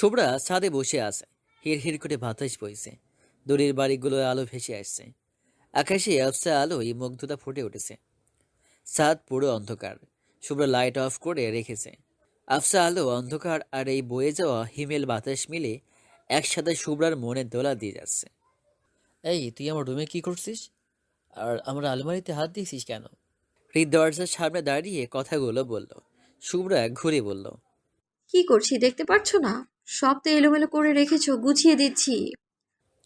শুভ্রা ছাদে বসে আছে। হিড় হিড় করে বাতাস বইছে। দূরের বাড়িগুলোয় আলো ভেসে আসছে। আকাশে আবছা আলোয় মুগ্ধতা ফুটে উঠেছে। ছাদ পুরো অন্ধকার। শুভ্রা লাইট অফ করে রেখেছে। আবছা আলো, অন্ধকার আর এই বয়ে যাওয়া হিমেল বাতাস মিলে একসাথে শুভ্রার মনে দোলা দিয়ে যাচ্ছে। এই, তুই আমার রুমে কি করছিস? আর আমার আলমারিতে হাত দিয়েছিস কেন? হৃদ দরজার সামনে দাঁড়িয়ে কথাগুলো বলল। শুভ্রা ঘুরে বলল, কি করছি দেখতে পারছো না? সব তো এলোমেলো করে রেখেছো, গুছিয়ে দিচ্ছি।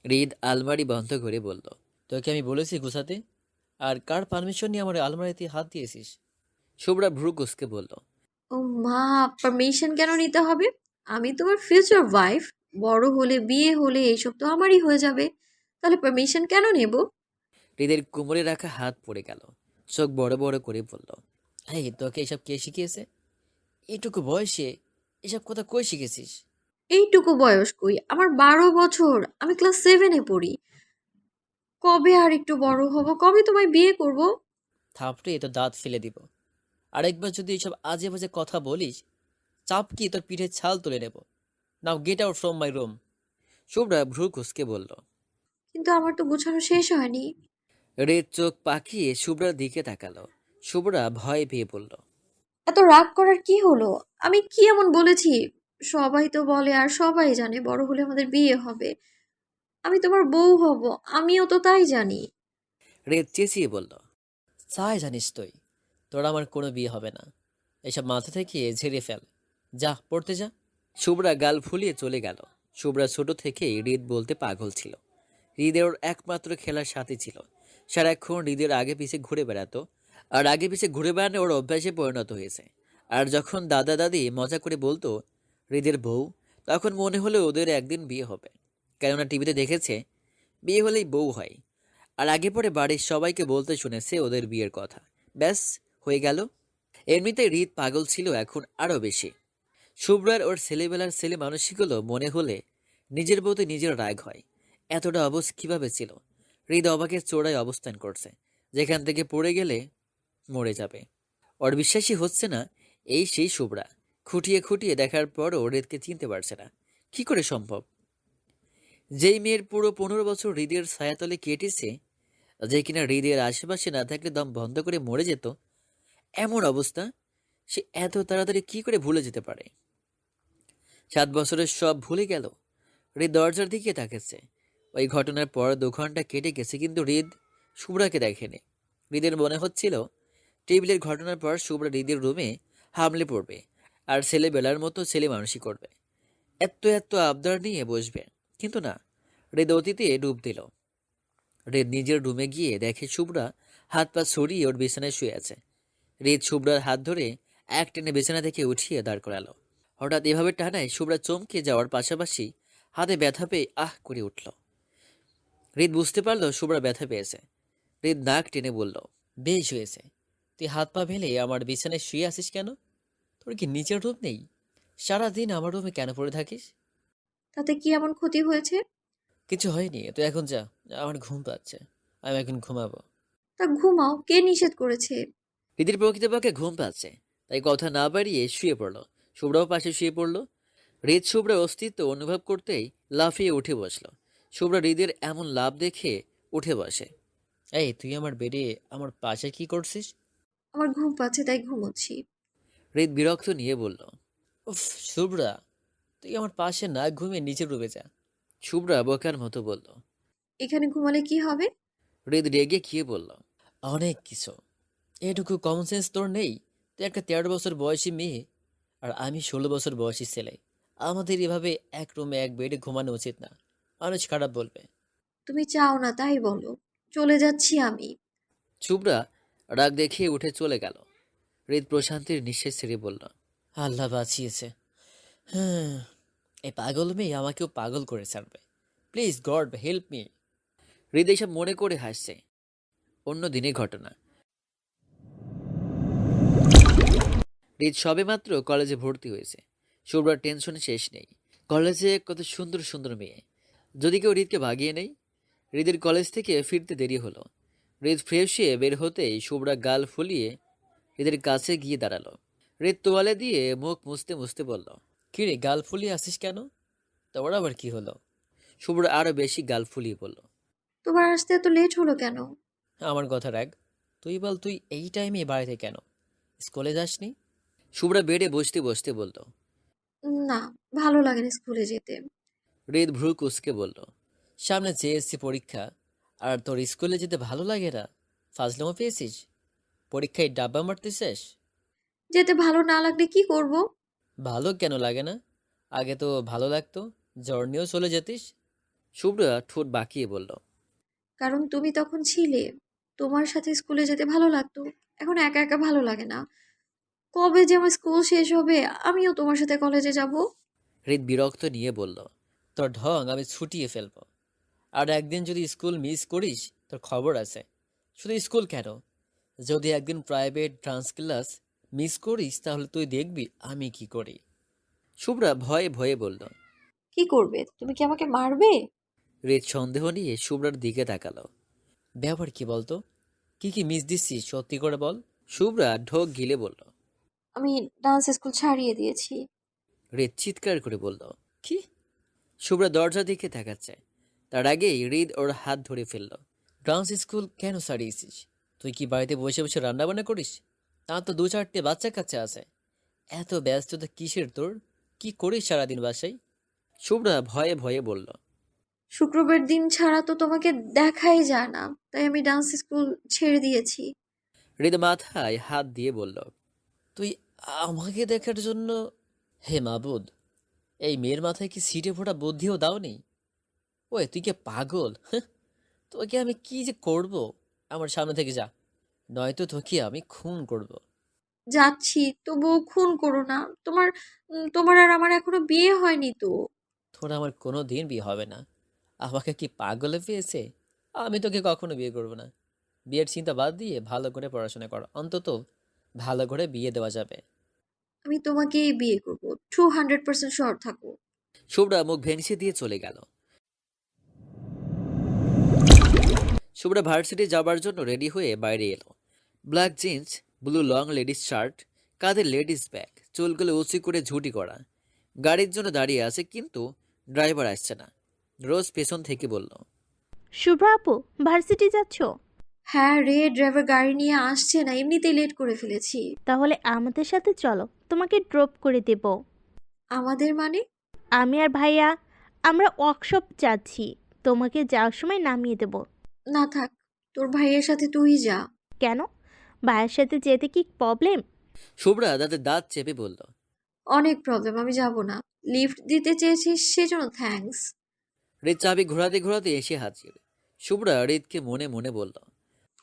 হৃদ আলমারি বন্ধ করে বলল, তোকে আমি বলেছি গুছাতে? আর কার পারমিশন নিয়ে আমার আলমারিতে হাত দিয়েছিস? শুভ্রা ভ্রু কুঁচকে বলল, ও মা, পারমিশন কেন নিতে হবে? আমি তোমার ফিউচার ওয়াইফ। বড় হলে, বিয়ে হলে এইসব তো আমারই হয়ে যাবে। তাহলে পারমিশন কেন নেব? হৃদের কোমরে রাখা হাত পড়ে গেল। চোখ বড় বড় করে বলল, এই, তোকে এসব কে শিখিয়েছে? এইটুকু বয়সে এসব কথা কই শিখেছিস? এইটুকু বয়স কই, আমার 12 বছর। আমি ক্লাস 7-এ পড়ি। কবে আর একটু বড় হব, কবে তোমায় বিয়ে করব? থাপড়ে তো দাঁত ফেলে দিব। আরেকবার যদি এইসব আজে বাজে কথা বলিস, চাপ কি তোর পিঠে ছাল তুলে নেব। নাও get out from my room. Shubhra ভ্রু কুঁচকে বলল। কিন্তু আমার তো গোছানো শেষ হয়নি। রেড চোখ পাকিয়ে শুভ্রার দিকে তাকালো। শুভ্রা ভয় পেয়ে বলল, এত রাগ করার কি হলো? আমি কি এমন বলেছি? সবাই তো বলে আর সবাই জানে বড় হলে আমাদের বিয়ে হবে। আমি তোমার বউ হব। আমিও তো তাই জানি। রেড চেঁচিয়ে বলল, চাই জানিস তুই, তোর আমার কোনো বিয়ে হবে না। এসব মাথা থেকে ঝেড়ে ফেল। যা, পড়তে যা। শুভ্রা গাল ফুলিয়ে চলে গেল। শুভ্রা ছোট থেকেই হৃদ বলতে পাগল ছিল। হৃদের ওর একমাত্র খেলার সাথী ছিল। সারাক্ষণ হৃদের আগে পিছে ঘুরে বেড়াতো। আর আগে পিছে ঘুরে বেড়ানো ওর অভ্যাসে পরিণত হয়েছে। আর যখন দাদা দাদি মজা করে বলতো হৃদের বউ, তখন মনে হলো ওদের একদিন বিয়ে হবে। কেননা টিভিতে দেখেছে বিয়ে হলেই বউ হয়। আর আগে পরে বাড়ির সবাইকে বলতে শুনেছে ওদের বিয়ের কথা। ব্যাস, হয়ে গেল। এমনিতে হৃদ পাগল ছিল, এখন আরো বেশি। শুভ্রার ওর ছেলেবেলার ছেলে মানুষগুলো মনে হলে নিজের প্রতি নিজের রাগ হয়। এতটা অবশ কিভাবে ছিল? হৃদ অবাকের চোরায় অবস্থান করছে, যেখান থেকে পড়ে গেলে মরে যাবে। ওর বিশ্বাসই হচ্ছে না এই সেই শুভ্রা। খুঁটিয়ে খুঁটিয়ে দেখার পরও হৃদকে চিনতে পারছে না। কি করে সম্ভব? যেই মেয়ের পুরো 15 বছর হৃদের ছায়াতলে কেটেছে, যে কিনা হৃদের আশেপাশে না থাকলে দম বন্ধ করে মরে যেত, এমন অবস্থা, সে এত তাড়াতাড়ি কি করে ভুলে যেতে পারে? 7 বছরের সব ভুলে গেল। হৃদ দরজার দিকে তাকাচ্ছে। ওই ঘটনার পর 2 ঘন্টা কেটে গেছে, কিন্তু হৃদ শুভ্রাকে দেখেনি। হৃদের মনে হচ্ছিল টেবিলের ঘটনার পর শুভ্রা হৃদের রুমে হামলে পড়বে আর ছেলেবেলার মতো ছেলে মানুষই করবে। এত এত আবদার নিয়ে বসবে। কিন্তু না, হৃদ অতীতে ডুব দিল। হৃদ নিজের রুমে গিয়ে দেখে শুভ্রা হাত পা ছড়িয়ে ওর বিছানায় শুয়ে আছে। হৃদ শুভ্রার হাত ধরে এক টেনে বিছানা থেকে উঠিয়ে দাঁড় করালো। হঠাৎ এভাবে টানায় শুভ্রা চমকে যাওয়ার পাশাপাশি হাতে ব্যথা পেয়ে আহ করে উঠল। হৃদ বুঝতে পারলো শুভ্রা ব্যথা পেয়েছে। হৃদ নাক টেনে বলল, বেশ হয়েছে। তুই হাত পা ফেলে আমার বিছানায় শুয়ে আছিস কেন? তোর কি নিচের রুম নেই? সারাদিন আমার রুমে কেন পড়ে থাকিস? তাতে কি এমন ক্ষতি হয়েছে? কিছু হয়নি, তুই এখন যা। আমার ঘুম পাচ্ছে, আমি এখন ঘুমাবো। তা ঘুমাও, কে নিষেধ করেছে? হৃদির প্রকৃতপক্ষে ঘুম পাচ্ছে, তাই কথা না বাড়িয়ে শুয়ে পড়ল। শুভ্রাও পাশে শুয়ে পড়ল। হৃদ শুভ্রার অস্তিত্ব অনুভব করতেই লাফিয়ে উঠে বসলো। শুভ্রা হৃদের এমন লাভ দেখে উঠে বসে। এই, তুই আমার বেডে আমার পাশে কি করছিস? আমার ঘুম পাচ্ছে তাই ঘুমোচ্ছি। হৃদ বিরক্ত নিয়ে বলল, উফ, শুভ্রা, তুই আমার পাশে না ঘুমিয়ে নিচে ডুবে যা। শুভ্রা বোকার মতো বলল। এখানে ঘুমালে কি হবে? হৃদ রেগে গিয়ে বলল, অনেক কিছু। এটুকু কমন সেন্স তোর নেই? তুই একটা 13 বছর বয়সী মেয়ে, আর আমি 16 বছর বয়সী ছেলে। আমাদের এভাবে এক রুমে এক বেডে ঘুমানো উচিত না। মানুষ খারাপ বলবে। তুমি চাও না তাই বলো। চলে যাচ্ছি আমি। শুভ্রা রাগ দেখিয়ে উঠে চলে গেল। হৃদ প্রশান্তির নিঃশ্বাস ছেড়ে বলল, আল্লাহ বাঁচিয়েছে। হ্যাঁ, এই পাগল মেয়ে আমাকেও পাগল করে ছাড়বে। Please god help me. হৃদ এসব মনে করে হাসছে। অন্য দিনের ঘটনা। হৃদ সবেমাত্র কলেজে ভর্তি হয়েছে। শুভ্রার টেনশনে শেষ নেই। কলেজে কত সুন্দর সুন্দর মেয়ে। যদি কেউ হৃদকে ভাগিয়ে নেই। হৃদের কলেজ থেকে ফিরতে দেরি হলো। হৃদ ফ্রেশ হয়ে বের হতেই শুভ্রা গাল ফুলিয়ে হৃদের কাছে গিয়ে দাঁড়ালো। হৃদ তোয়ালে দিয়ে মুখ মুছতে মুছতে বলল, কিরে, গাল ফুলিয়ে আসিস কেন? তোর আবার কি হলো? শুভ্র আরো বেশি গাল ফুলিয়ে বলল, তোমার আসতে এত লেট হলো কেন? আমার কথা রাখ। তুই বল, তুই এই টাইমে বাড়িতে কেন? স্কুলে যাসনি? শুভ্রা বেডে বসতে বসতে বলল। না, ভালো লাগে না স্কুলে যেতে। হৃদ ভ্রু কুসকে বলল, সামনে জেএসসি পরীক্ষা, আর তোর স্কুলে যেতে ভালো লাগে না? ফাজলামো পেয়েছিস? পরীক্ষায় ডাব্বা মারতে শেষ? যেতে ভালো না লাগলে কি করব? ভালো কেন লাগে না? আগে তো ভালো লাগতো, জ্বর নিয়েও চলে যেতিস। শুভ্রা ঠোঁট বাঁকিয়ে বলল, কারণ তুমি তখন ছিলে। তোমার সাথে স্কুলে যেতে ভালো লাগতো। এখন একা একা ভালো লাগে না। কবে যে আমার স্কুল শেষ হবে, আমিও তোমার সাথে কলেজে যাব। হৃদ বিরক্ত নিয়ে বলল, তোর ঢং আমি ছুটিয়ে ফেলবো। আর একদিন যদি স্কুল মিস করিস, তোর খবর আছে। শুধু স্কুল কেন, যদি একদিন প্রাইভেট ডান্স ক্লাস মিস করিস, তাহলে তুই দেখবি আমি কি করি। শুভ্রা ভয়ে ভয়ে বলল। কি করবে? তুমি কি আমাকে মারবে? হৃদ সন্দেহ নিয়ে শুভ্রার দিকে তাকালো। ব্যাপার কি বলতো? কি কি মিস দিচ্ছিস সত্যি করে বল। শুভ্রা ঢোক গিলে বলল। আমি ডান্স স্কুল ছাড়িয়ে দিয়েছি। হৃদ চিৎকার করে বলল, কি? শুভ্রা দরজা দিকে তাকাচ্ছে, তার আগেই হৃদ ওর হাত ধরে ফেলল। ডান্স স্কুল কেন ছাড়িয়েছিস? তুই কি বাড়িতে বসে বসে রান্না বান্না করিস? তার তো 2-4টে বাচ্চা কাচ্চা আছে। এত ব্যস্ততা কিসের তোর? কি করিস সারাদিন বাসায়? শুভ্রা ভয়ে ভয়ে বলল। শুক্রবার দিন ছাড়া তো তোমাকে দেখাই যায় না, তাই আমি ডান্স স্কুল ছেড়ে দিয়েছি। হৃদ মাথায় হাত দিয়ে বলল, তুই আমাকে দেখার জন্য? হে মাবুদ, এই মেয়ের মাথায় কি সিটে ফোটা বুদ্ধিও দাওনি? ওই তুই কি পাগল? হ্যাঁ, তোকে আমি কি যে করব? আমার সামনে থেকে যা, নয়তো তোকে আমি খুন করব। যাচ্ছি, তবুও খুন করো না। তোমার আর আমার এখনো বিয়ে হয়নি তো। তোর আমার কোনো দিন বিয়ে হবে না। আমাকে কি পাগলে পেয়েছে? আমি তোকে কখনো বিয়ে করব না। বিয়ের চিন্তা বাদ দিয়ে ভালো করে পড়াশোনা কর, অন্তত ভালো করে বিয়ে দেওয়া যাবে। আমি তোমাকেই বিয়ে করব। 200% শিওর থাকো। শুভ্রা মুখ ভেঙচি দিয়ে চলে গেল। শুভ্রা ভার্সিটি যাবার জন্য রেডি হয়ে বাইরে এলো। Black jeans, blue long ladies shirt, কাঁধে লেডিস ব্যাগ, চুলগুলো উঁচু করে ঝুঁটি করা। গাড়ির জন্য দাঁড়িয়ে আছে, কিন্তু ড্রাইভার আসছে না। রোজ পেছন থেকে বলল, শুভ্রা আপু, ভার্সিটি যাচ্ছ? হ্যাঁ রে, ড্রাইভার গাড়ি নিয়ে আসছে না, এমনিতেই লেট করে ফেলেছি। তাহলে আমাদের সাথে চলো, তোমাকে ড্রপ করে দেব। আমাদের মানে? আমি আর ভাইয়া আমরা ওয়ার্কশপ যাচ্ছি, তোমাকে যাওয়ার সময় নামিয়ে দেব। না থাক, তোর ভাইয়ের সাথে তুই যা। কেন? ভাইয়ের সাথে যেতে কি প্রবলেম? শুভ্রা দাঁতে দাঁত চেপে বলল। অনেক প্রবলেম, আমি যাব না। লিফট দিতে চেয়েছিস সেজন্য থ্যাঙ্কস। হৃদ চাবি ঘোরাতে ঘোরাতে এসে হাজির। শুভ্রা হৃদকে মনে মনে বলল।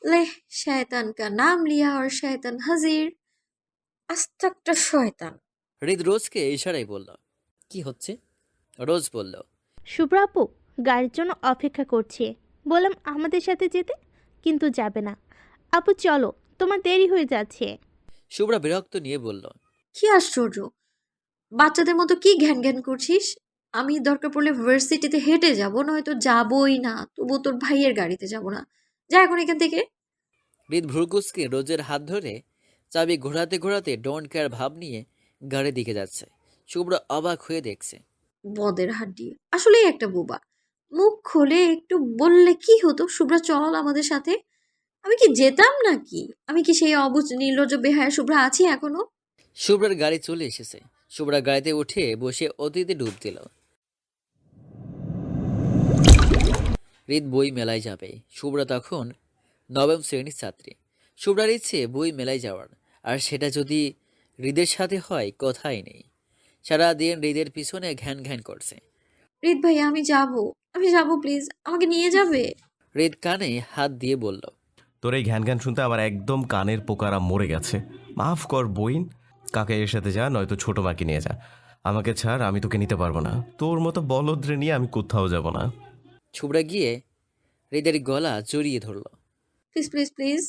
लेह शैतान का नाम लिया और शैतान हाजिर। আস্তাকটা শয়তান। হৃদ রোজকে ইশারায় বলল, কি হচ্ছে? রোজ বলল। শুভ্রা আপু গাড়ির জন্য অপেক্ষা করছে, বললাম আমাদের সাথে যেতে, কিন্তু যাবে না। আপু চলো, তোমার দেরি হয়ে যাচ্ছে। শুভ্রা বিরক্ত নিয়ে বলল। কি আশ্চর্য, বাচ্চাদের মতো কি ঘ্যান ঘ্যান করছিস? আমি দরকার পড়লে ভার্সিটিতে হেঁটে যাব, নয়তো যাবই না, তবু তোর ভাইয়ের গাড়িতে যাব না। যা এখন এখান থেকে। হৃদ ভ্রুকুসকে রোজের হাত ধরে চাবি ঘোরাতে ঘোরাতে ডোন্ট কেয়ার ভাব নিয়ে গাড়ির দিকে যাচ্ছে। শুভ্রা অবাক হয়ে দেখছে। বদের হাড্ডি, আসলেই একটা বোবা। মুখ খুলে একটু বললে কি হতো, শুভ্রা চল আমাদের সাথে। আমি কি যেতাম নাকি? আমি কি সেই অবুঝ নির্লজ্জ বেহায়া শুভ্রা আছি এখনো? শুভ্রার গাড়ি চলে এসেছে। শুভ্রা গাড়িতে উঠে বসে অতীতে ডুব দিল। হৃদ বই মেলায় যাবে। শুভ্রা তখন নবম শ্রেণীর ছাত্রী। শুভ্রার ইচ্ছে বই মেলায় যাওয়ার, আর সেটা যদি হৃদের সাথে হয় কথাই নেই। সারাদিন হৃদের পিছনে ঘ্যান ঘ্যান করছে। রিত ভাই, আমি যাব, প্লিজ আমাকে নিয়ে যাবে? হৃদ কানে হাত দিয়ে বলল। তোর এই ঘ্যান ঘ্যান শুনতে আমার একদম কানের পোকারা মরে গেছে। মাফ কর বইন, কাকে এর সাথে যা, নয়তো ছোট মাকে নিয়ে যা। আমাকে ছাড়, আমি তোকে নিতে পারবো না। তোর মতো বলদ্রে নিয়ে আমি কোথাও যাব না। শুভ্রা গিয়ে হৃদের গলা জড়িয়ে ধরল। Please please please.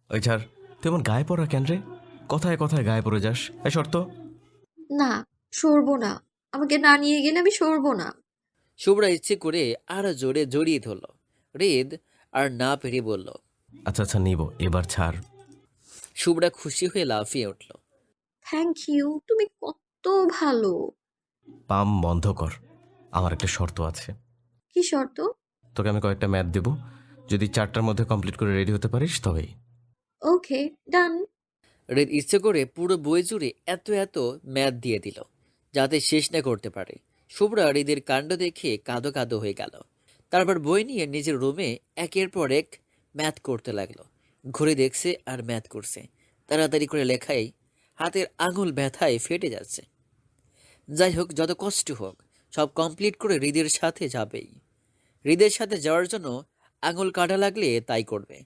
ওই ছাড়, তুই এমন গায়ে পড়া কেন রে? কথায় কথায় গায়ে পড়ে যাস। এই শর্ত। না, সরবো না। আমাকে না নিয়ে গেলে আমি সরবো না। শুভ্রা ইচ্ছে করে আরো জোরে জড়িয়ে ধরল। হৃদ আর না পেরে বলল। আচ্ছা আচ্ছা নিব, এবার ছাড়। শুভ্রা খুশি হয়ে লাফিয়ে উঠল। থ্যাংক ইউ, তুমি কত ভালো। পাম বন্ধ কর। আমার একটা শর্ত আছে। কি শর্ত? তোকে আমি কয়েকটা ম্যাথ দেবো, যদি 4টার মধ্যে কমপ্লিট করে রেডি হতে পারিস তবেই। ওকে, ডান। হৃদ ইচ্ছে করে পুরো বই জুড়ে এত এত ম্যাথ দিয়ে দিল যাতে শেষ না করতে পারে। শুভ্রা হৃদের কাণ্ড দেখে কাঁদো কাঁদো হয়ে গেল। তারপর বই নিয়ে নিজের রুমে একের পর এক ম্যাথ করতে লাগলো। ঘুরে দেখছে আর ম্যাথ করছে। তাড়াতাড়ি করে লেখায় হাতের আঙুল ব্যথায় ফেটে যাচ্ছে। যাই হোক, যত কষ্ট হোক সব কমপ্লিট করে হৃদের সাথে যাবেই। হৃদের সাথে যাওয়ার জন্য আঙুল কাটা লাগলে তাই করবে।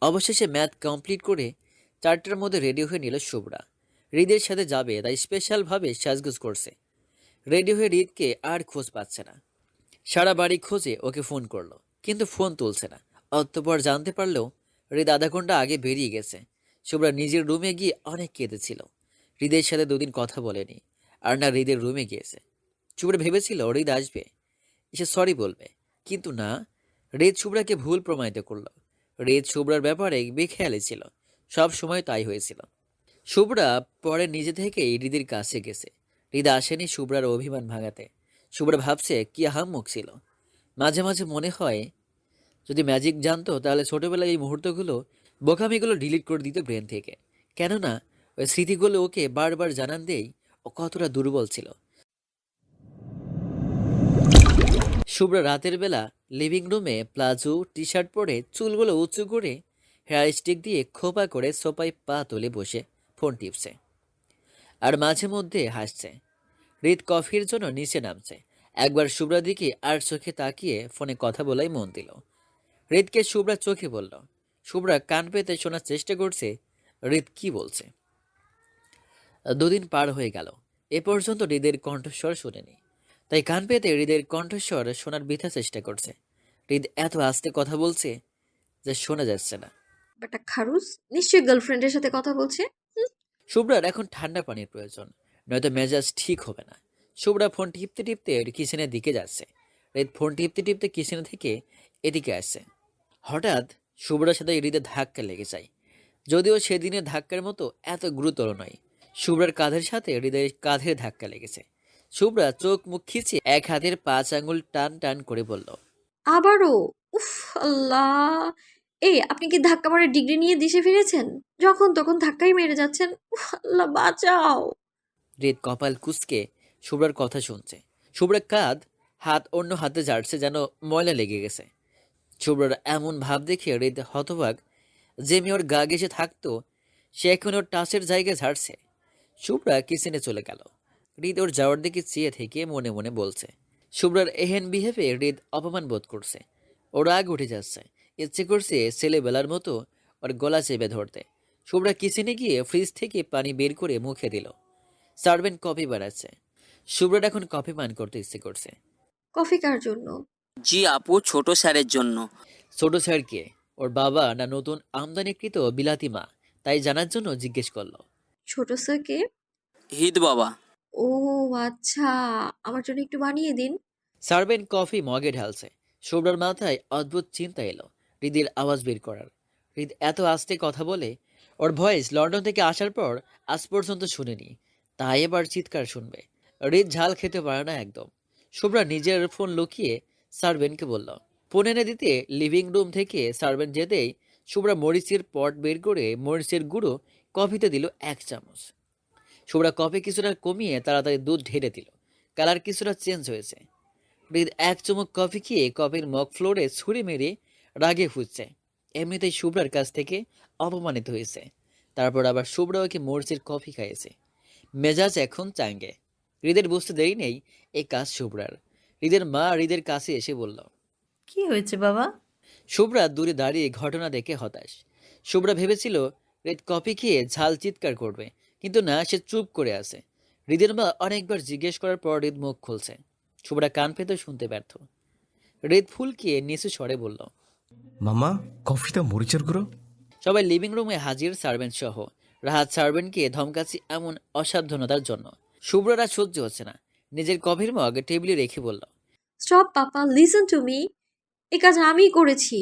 অবশেষে ম্যাথ কমপ্লিট করে 4টার মধ্যে রেডি হয়ে নিল শুভ্রা। হৃদের সাথে যাবে তাই স্পেশালভাবে সাজগোজ করছে। রেডি হয়ে হৃদকে আর খোঁজ পাচ্ছে না। সারা বাড়ি খোঁজে ওকে ফোন করলো, কিন্তু ফোন তুলছে না। অতঃপর জানতে পারলেও হৃদ আধা ঘন্টা আগে বেরিয়ে গেছে। শুভ্রা নিজের রুমে গিয়ে অনেক কেঁদেছিল। হৃদের সাথে দুদিন কথা বলেনি, আর না হৃদের রুমে গিয়েছে। শুভ্রা ভেবেছিল হৃদ আসবে, এসে সরি বলবে, কিন্তু না। হৃদ শুভ্রাকে ভুল প্রমাণিত করলো। হৃদ শুভ্রার ব্যাপারে বেখেয়ালি ছিল, সব সময় তাই হয়েছিল। শুভ্রা পরে নিজে থেকেই হৃদের কাছে গেছে। হৃদ আসেনি শুভ্রার অভিমান ভাঙাতে। শুভ্রা ভাবছে কি আহাম্মক ছিল। মাঝে মাঝে মনে হয় যদি ম্যাজিক জানতো তাহলে ছোটবেলায় এই মুহূর্তগুলো, বোকামিগুলো ডিলিট করে দিত ব্রেন থেকে। কেননা ওই স্মৃতিগুলো ওকে বারবার জানান দেই ও কতটা দুর্বল ছিল। শুভ্রা রাতের বেলা লিভিং রুমে প্লাজো টি শার্ট পরে চুলগুলো উঁচু করে হেয়ার স্টিক দিয়ে খোপা করে সোফায় পা তুলে বসে ফোন টিপছে আর মাঝে মধ্যে হাসছে। হৃদ কফির জন্য নিচে নামছে। একবার শুভ্রার দিকে আর চোখে তাকিয়ে ফোনে কথা বলাই মন দিল। হৃদকে শুভ্রা চোখে বলল। শুভ্রা কান পেতে শোনার চেষ্টা করছে হৃদ কি বলছে। দুদিন পার হয়ে গেল, এ পর্যন্ত হৃদের কণ্ঠস্বর শুনেনি। তাই কান পেতে হৃদের কণ্ঠস্বর শোনার বৃথা চেষ্টা করছে। হৃদ এত আস্তে কথা বলছে যে শোনা যাচ্ছে না। একটা খারুস নিশ্চয়ই গার্লফ্রেন্ডের সাথে কথা বলছে। শুভ্রার এখন ঠান্ডা পানির প্রয়োজন, নয়তো মেজাজ ঠিক হবে না। শুভ্রা ফোন টিপতে টিপতে কিচেনের দিকে যাচ্ছে। হৃদ ফোন টিপতে টিপতে কিচেন থেকে এদিকে আসছে। হঠাৎ শুভ্রার সাথে হৃদের ধাক্কা লেগে যায়, যদিও সেদিনের ধাক্কার মতো এত গুরুতর নয়। শুভ্রার কাঁধের সাথে হৃদয়ের কাঁধের ধাক্কা লেগেছে। শুভ্রা চোখ মুখ খিচে এক হাতের 5 আঙুল টান টান করে বলল, আবারও? উফ, আল্লাহ! এই, আপনি কি ধাক্কা মারার ডিগ্রি নিয়ে দেশে ফিরেছেন? যখন তখন ধাক্কাই মেরে যাচ্ছেন। উফ, আল্লাহ বাঁচাও! হৃদ কপাল কুঁচকে শুভ্রার কথা শুনছে। শুভ্রার কাঁধ হাত অন্য হাতে ঝাড়ছে, যেন ময়লা লেগে গেছে। শুভ্রার এমন ভাব দেখে হৃদ হতবাক। যে মেয়ে ওর গা ঘেঁষে থাকতো সে এখন ওর টাচের জায়গায় ঝাড়ছে। শুভ্রা কিচেনে চলে গেল। হৃদ ওর যাওয়ার দিকে চেয়ে থেকে মনে মনে বলছে। শুভ্রার এহেন বিহেভে হৃদ অপমান বোধ করছে। ওর রাগ উঠে যাচ্ছে। ইচ্ছে করছে ছেলেবেলার মতো ওর গলা চেপে ধরতে। শুভ্রা কিচেনে গিয়ে ফ্রিজ থেকে পানি বের করে মুখে দিল। সার্ভেন্ট কফি বানাচ্ছে। শুভ্রার এখন কফি পান করতে ইচ্ছে করছে। কফি কার জন্য? জি আপু, ছোট স্যারের জন্য। ছোট স্যারকে ওর বাবা না নতুন আমদানিকৃত বিলাতি মা, তাই জানার জন্য জিজ্ঞেস করলো। ছোট স্যারকে? হিদ বাবা। ও আচ্ছা, আমার জন্য একটু বানিয়ে দিন। সার্ভেন্ট কফি মগে ঢালছে। শুভ্রার মাথায় অদ্ভুত চিন্তা এলো হৃদের আওয়াজ বের করার। হৃদ এত আস্তে কথা বলে ওর ভয়েস লন্ডন থেকে আসার পর আজ পর্যন্ত শুনেনি, তাই এবার চিৎকার শুনবে। হৃদ ঝাল খেতে পারে না একদম। শুভ্রা নিজের ফোন লুকিয়ে সার্ভেন্টকে বলল। ফোন এনে দিতে লিভিং রুম থেকে সার্ভেন্ট যেতেই শুভ্রা মরিচের পট বের করে মরিচের গুঁড়ো কফিতে দিল 1 চামচ। শুভ্রা কফি কিছুটা কমিয়ে তাড়াতাড়ি দুধ ঢেলে দিল। কালার কিছুটা চেঞ্জ হয়েছে। হৃদ 1 চুমুক কফি খেয়ে কফির মগ ফ্লোরে ছুঁড়ে মেরে রাগে ফুটছে। এমনিতেই শুভ্রার কাছ থেকে অপমানিত হয়েছে, তারপর আবার শুভ্রা ওকে মরিচের কফি খাইয়েছে। মেজাজ এখন চাঙ্গে। হৃদের বুঝতে দেরি নেই এই কাজ শুভ্রার। হৃদের মা হৃদের কাছে এসে বলল। কি হয়েছে বাবা? শুভ্রা দূরে দাঁড়িয়ে ঘটনা দেখে হতাশ। শুভ্রা ভেবেছিল হৃদ কফি খেয়ে ঝাল চিৎকার করবে, কিন্তু না, সে চুপ করে আছে। হৃদের মা অনেকবার জিজ্ঞেস করার পর হৃদ মুখ খুলছে। শুভ্রা কান পেতে শুনতে ব্যর্থ। হৃদ ফুলকিয়ে নিচু স্বরে বলল, মামা, কফিতে মরিচের গুঁড়ো। সবাই লিভিং রুমে হাজির, সার্ভেন্ট সহ। রাহাত সার্ভেন্টকে ধমকাচ্ছি এমন অসাবধানতার জন্য। শুভ্রার আর সহ্য হচ্ছে না। নিজের কফির মগ টেবিলে রেখে বলল, stop papa, listen to me. এই কাজ আমিই করেছি।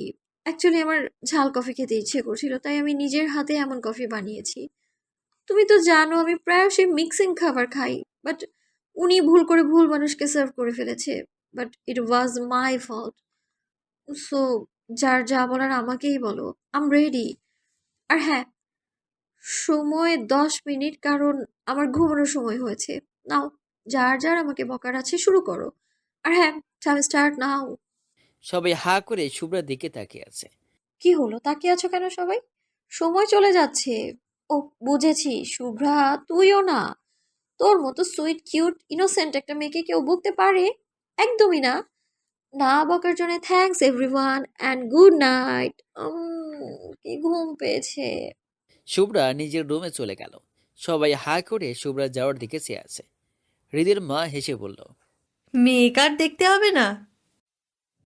অ্যাকচুয়ালি আমার ঝাল কফি খেতে ইচ্ছে করছিল, তাই আমি নিজের হাতে এমন কফি বানিয়েছি। তুমি তো জানো আমি প্রায়শই মিক্সিং খাবার খাই, বাট উনি ভুল করে ভুল মানুষকে সার্ভ করে ফেলেছে, but it was my fault. So যার যা বলার আমাকেই বলো, আম রেডি। আর হ্যাঁ, সময় 10 মিনিট, কারণ আমার ঘুমানোর সময় হয়েছে। নাও, যার যার আমাকে বকার আছে শুরু করো। আর হ্যাঁ, টাইম স্টার্ট নাও। সবাই হা করে শুভ্রার দিকে তাকিয়ে আছে। কি হলো, তাকিয়ে আছো কেন সবাই? সময় চলে যাচ্ছে। ও, বুঝেছি, শুভ্রা তুইও না। তোর মতো সুইট কিউট ইনোসেন্ট একটা মেয়েকে কেউ বকতে পারে? একদমই না। না বকার জন্য thanks everyone and good night. কি ঘুম পেয়েছে। শুভ্রা নিজের রুমে চলে গেল। সবাই হা করে শুভ্রা যাওয়ার দিকে চেয়ে আছে। হৃদির মা হেসে বলল, মেকআপ দেখতে হবে না,